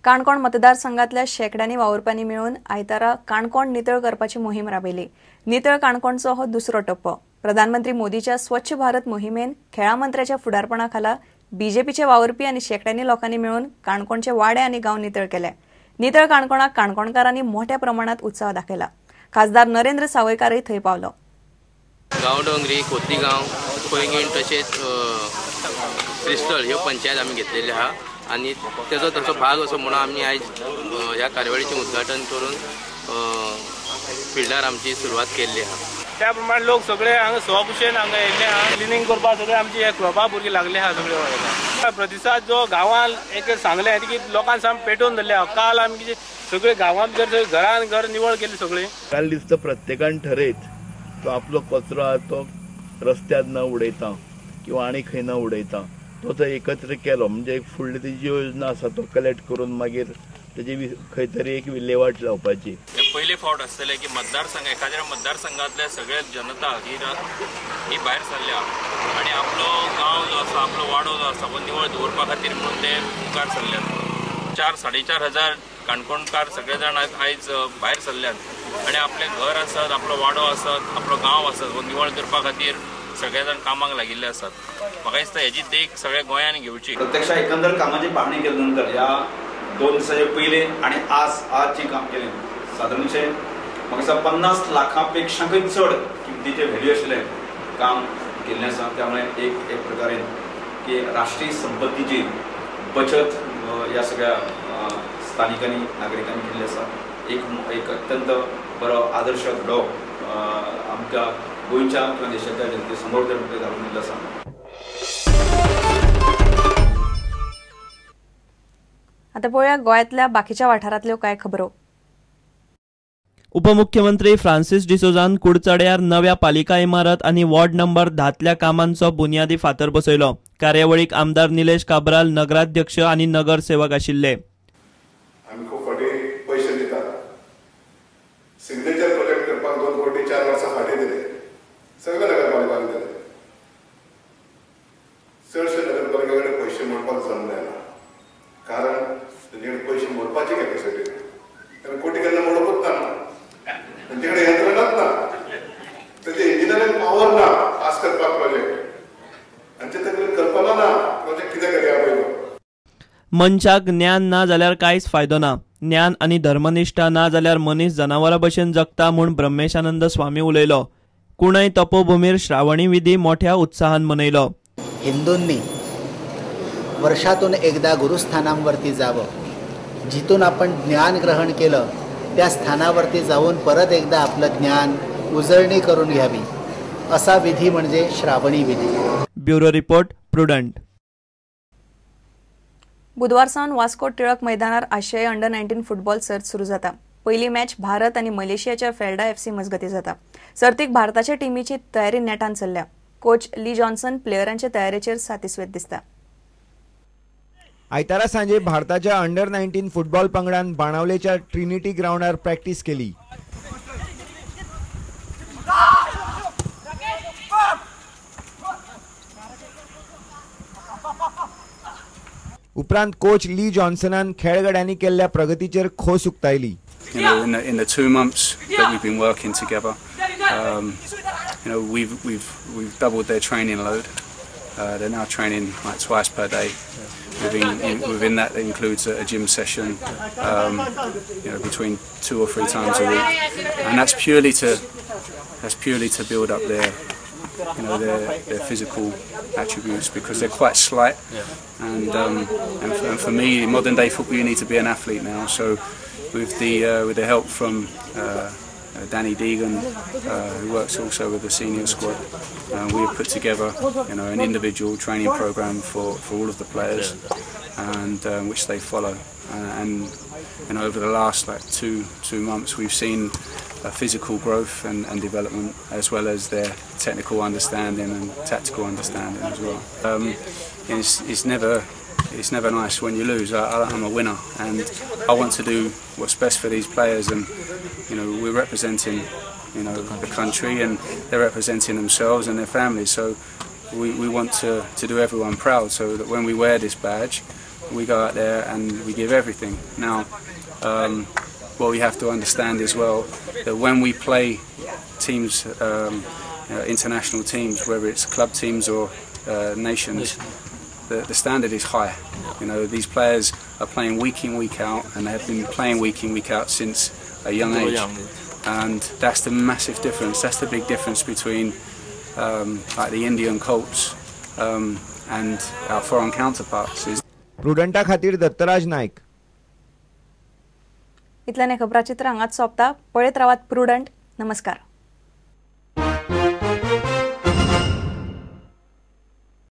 काणकोण मतदारसंघातल्या शेकड्यांनी वावुरप्यांनी मेळून आयतारा काणकोण नितळ करपाची मोहीम राबयली. नितळ काणकोणचो हो दुसरो टप्पो. प्रधानमंत्री मोदीच्या स्वच्छ भारत मोहिमेन खेळा मंत्र्याच्या फुडारपणाखाला बीजेपीचे वावुरपी आनी शेकड्यांनी लोकांनी मेळून काणकोणचे वाडे आनी गांव नितळ केले. नितळ काणकोणाक काणकोणकारांनी मोठ्या प्रमाणात उत्साह दाखयला. खासदार नरेंद्र सावयकारय थंय पावलो. गांवडोंगरी, खोतीगांव, पैंगीण तशेंच क्रिस्टल ह्यो पंचायत आमी घेतलेले आहा आनी तेजो तसो भाग असो म्हणून आमी आयज ह्या कार्यावळीचें उद्घाटन करून फिल्डार आमची सुरवात केल्ली आहा. त्या प्रमाणे लोक सगळे हांगा स्वभुशेन हांगा येयल्ले आहा. क्लिनिंग करपाक सगळे आमची एक क्लबा भुरगीं लागले आहा सगळे. प्रतिसाद जो गांवांत एक सांगले की लोकांक सामकें पेटोवन धरले आहा. काल आमी सगळे गांवांत जर घरान घर निवळ केली सगळे. काल दिसता प्रत्येकान ठरयत तो आपलो कचरो आहा तो रस्त्यार न उडयता किंवा आनी खंय न उडयता तो थंय एकत्र केलो. म्हणजे फुडली तेजी योजना आसा तो कलेक्ट करून मागीर तेजी खंय तरी एक विल्हेवाट लावपाची. पयले फावट आसतले की मतदारसंघ एखाद्या मतदारसंघातल्या सगळ्या जनता ही भायर सरल्या आनी आपलो गांव जो आसा आपलो वाडो जो आसा तो निवळ दवरपा खातीर म्हणून ते मुखार सरल्यात. 4-4.5 हजार काणकोणकार सगळे जाण आयज भायर सरल्यात आनी आपलें घर आसत, आपलो वाडो आसत, आपलो गांव आसत हो निवळ करपा खातीर सगळे जाण कामाक लागिल्ले आसात. म्हाका दिसता हेजी देख सगळ्या गोंयांनी घेवची. प्रत्यक्ष एकंदर कामाची पाहणी केल्या नंतर या 2 दिसाचे पयले आणि आजची काम केले साधारणशे म्हाका दिसता 50 लाखांपेक्षाकय चड किमतीचे व्हॅल्यू आशिल्लें काम केल्लें आसा. त्यामुळे एक प्रकारे की राष्ट्रीय संपत्तीची बचत या सगळ्या स्थानिकांनी नागरिकांनी केल्ली आसा. एक अत्यंत बरो आदर्श घडो आमच्या गोंयच्या किंवा देशाच्या जनते समोर घालून दिल्लो आसा. आता पळोवया गोंयांतल्या बाकीच्या वाठारांतल्यो कांय खबरो. उपमुख्यमंत्री फ्रांसिस डिसोजान कुडचड्यार नव्या पालिका इमारत आनी वॉर्ड नंबर 10 कामांचो बुन्यादी फातर बसयलो. कार्यावळीक आमदार निलेश काब्राल नगराध्यक्ष आनी नगरसेवक आशिल्ले. आमी खूब फावटी पयशे दितात. सिग्नेचर प्रोजेक्ट करपाक 2 कोटी 4 वर्सां फाटीं दिले. सगळे नगरपालिकांक दिले. चडशे नगरपालिके कडेन पयशे मोडपाक जमले ना. कारण तेजे पयशे मोडपाची कॅपेसिटी ना. कोटी केन्ना मोडपूच ना. तेंचे कडेन यंत्रणाच ना. तेजे इंजिनियरींग पावर ना पास करपाक प्रोजेक्ट आनी ते कल्पना ना प्रोजेक्ट कितें करया पळय. मनशाक ज्ञान ना जाल्यार कांयच फायदो ना. ज्ञान आनी धर्मनिश्ठा ना जाल्यार मनीस जनावरां भशेन जगता म्हूण ब्रह्मेशानंद स्वामी उलयलो. कुणय तपोभूमीर श्रावणी विधी मोठ्या उत्साहान मनयलो. हिंदूंनी वर्षातून एकदा गुरुस्थानांवरती जावं. जिथून आपण ज्ञान ग्रहण केलं त्या स्थानावरती जाऊन परत एकदा आपलं ज्ञान उजळणी करून घ्यावी असा विधी म्हणजे श्रावणी विधी. Bureau report Prudent. बुधवारसावन वास्को टिळक मैदानार आशियाई अंडर-19 फुटबॉल सर्त सुरू जाता. पहिली मॅच भारत आनी मलेशियाच्या फेल्डा FC मजगती जाता. सर्तीक भारताच्या टीमीची तयारी नेटान चल्ल्या. कोच ली जॉन्सन प्लेयरांच्या तयारेचेर सातिस्वेत दिसता. आयतारा सांजे भारताच्या अंडर-19 फुटबॉल पंगडान बाणावलेच्या ट्रिनिटी ग्राउंडार प्रॅक्टिस केली. उपरांत कोच ली जॉन्सनान खेळगड्यांनी केल्ल्या प्रगतीचेर खोस उक्तायली. In the 2 months that we've been working together, we've doubled their training load. They're now training like twice per day. Within that includes a gym session, between 2 or 3 times a week, and that's purely to build up their physical attributes because they're quite slight. And for me, in modern day football, you need to be an athlete now. So with the help from Danny Deegan, who works also with the senior squad, we have put together an individual training program for all of the players, and which they follow. And over the last two months, we've seen physical growth and development, as well as their technical understanding and tactical understanding as well. It's never nice when you lose. I'm a winner, and I want to do what's best for these players. And we're representing the country, and they're representing themselves and their families. So we want to do everyone proud, so that when we wear this badge, we go out there and we give everything. Now, what we have to understand as well, that when we play teams, international teams, whether it's club teams or nations, the standard is high. You know, these players are playing week in, week out, and they have been playing week in, week out since a young age. And that's the massive difference. That's the big difference between like the Indian Colts and our foreign counterparts. प्रुडंटा खातीर दत्तराज नायक. इतल्यान खबराचित्र हांगाच सोंपता. पळयत रावात prudent. नमस्कार.